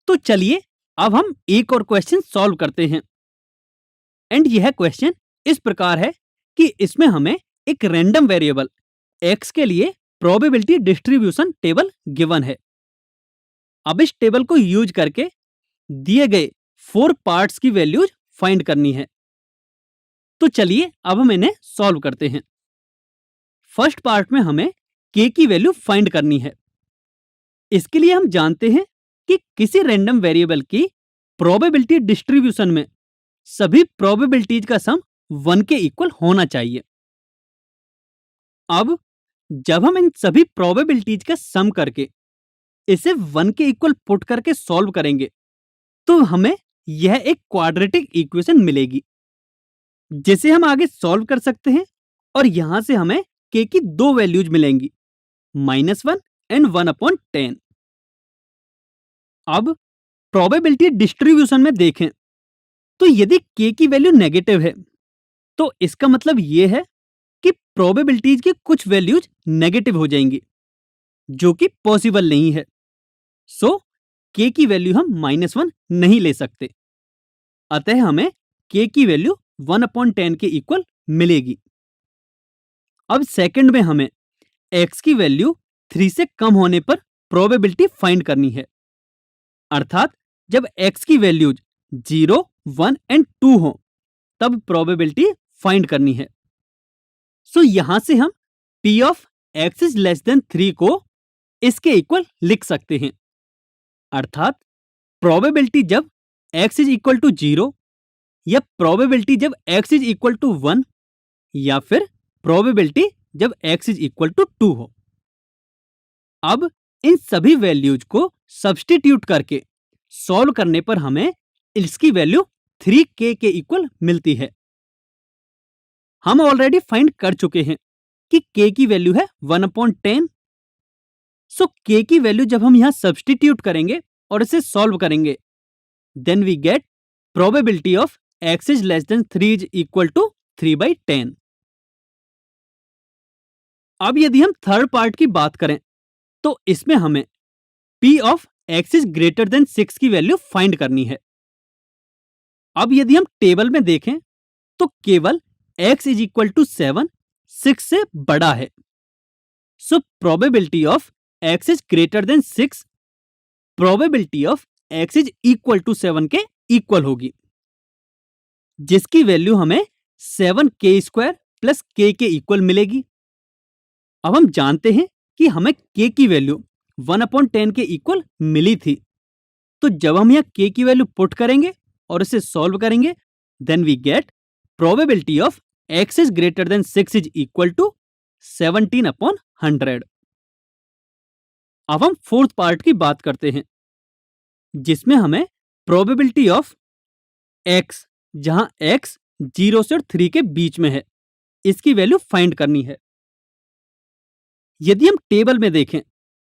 तो चलिए अब हम एक और क्वेश्चन सॉल्व करते हैं। एंड यह क्वेश्चन इस प्रकार है कि इसमें हमें एक रैंडम वेरिएबल x के लिए प्रोबेबिलिटी डिस्ट्रीब्यूशन टेबल गिवन है। अब इस टेबल को यूज करके दिए गए 4 पार्ट्स की वैल्यूज फाइंड करनी है। तो चलिए अब हम इन्हें सॉल्व करते हैं। फर्स्ट पार्ट में हमें k की वैल्यू फाइंड करनी है। इसके लिए हम जानते हैं कि किसी रैंडम वेरिएबल की प्रोबेबिलिटी डिस्ट्रीब्यूशन में सभी प्रोबेबिलिटीज का सम 1 के इक्वल होना चाहिए। अब जब हम इन सभी प्रोबेबिलिटीज का सम करके इसे 1 के इक्वल पुट करके सॉल्व करेंगे तो हमें यह एक क्वाड्रेटिक इक्वेशन मिलेगी जिसे हम आगे सॉल्व कर सकते हैं। और यहां से हमें k की दो वैल्यूज मिलेंगी, -1 एंड 1/10। अब प्रोबेबिलिटी डिस्ट्रीब्यूशन में देखें तो यदि k की वैल्यू नेगेटिव है तो इसका मतलब यह है कि प्रोबेबिलिटीज की कुछ वैल्यूज नेगेटिव हो जाएंगी जो कि पॉसिबल नहीं है। सो k की वैल्यू हम -1 नहीं ले सकते, अतः हमें k की वैल्यू 1/10 के इक्वल मिलेगी। अब सेकंड में हमें x की वैल्यू 3 से कम होने पर प्रोबेबिलिटी फाइंड करनी है, अर्थात जब x की वैल्यूज 0, 1 एंड 2 हो तब प्रोबेबिलिटी फाइंड करनी है। सो यहां से हम p of x is less than 3 को इसके इक्वल लिख सकते हैं, अर्थात प्रोबेबिलिटी जब x इज इक्वल टू 0 या प्रोबेबिलिटी जब x इज इक्वल टू 1 या फिर प्रोबेबिलिटी जब x इज इक्वल टू 2 हो। अब इन सभी वैल्यूज को सब्स्टिट्यूट करके सॉल्व करने पर हमें इसकी वैल्यू 3k के इक्वल मिलती है। हम ऑलरेडी फाइंड कर चुके हैं कि k की वैल्यू है 1/10। सो k की वैल्यू जब हम यहां सब्स्टिट्यूट करेंगे और इसे सॉल्व करेंगे then we get probability of x is less than 3 is equal to 3/10। अब यदि हम थर्ड पार्ट की बात करें तो इसमें हमें p of x is greater than 6 की वैल्यू फाइंड करनी है। अब यदि हम टेबल में देखें तो केवल x इज इक्वल टू 7 6 से बड़ा है। So probability of x is greater than 6 probability of x is equal to 7 के इक्वल होगी, जिसकी वैल्यू हमें 7k² प्लस k के इक्वल मिलेगी। अब हम जानते हैं कि हमें k की वैल्यू 1/10 के इक्वल मिली थी, तो जब हम यहां k की वैल्यू पुट करेंगे और इसे सॉल्व करेंगे then we get probability of x is greater than 6 is equal to 17/100। अब हम फोर्थ पार्ट की बात करते हैं जिसमें हमें प्रोबेबिलिटी ऑफ x जहां x 0 से 3 के बीच में है इसकी वैल्यू फाइंड करनी है। यदि हम टेबल में देखें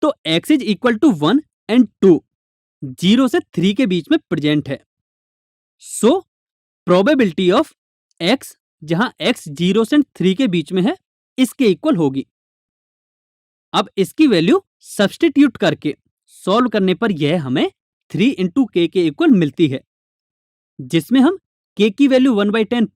तो x is equal to 1 and 2 0 से 3 के बीच में प्रेजेंट है। सो प्रोबेबिलिटी ऑफ x जहां x 0 से 3 के बीच में है इसके इक्वल होगी। अब इसकी वैल्यू सब्स्टिट्यूट करके सॉल्व करने पर यह हमें 3 into k के इक्वल मिलती है, जिसमें हम k की वैल्यू 1/10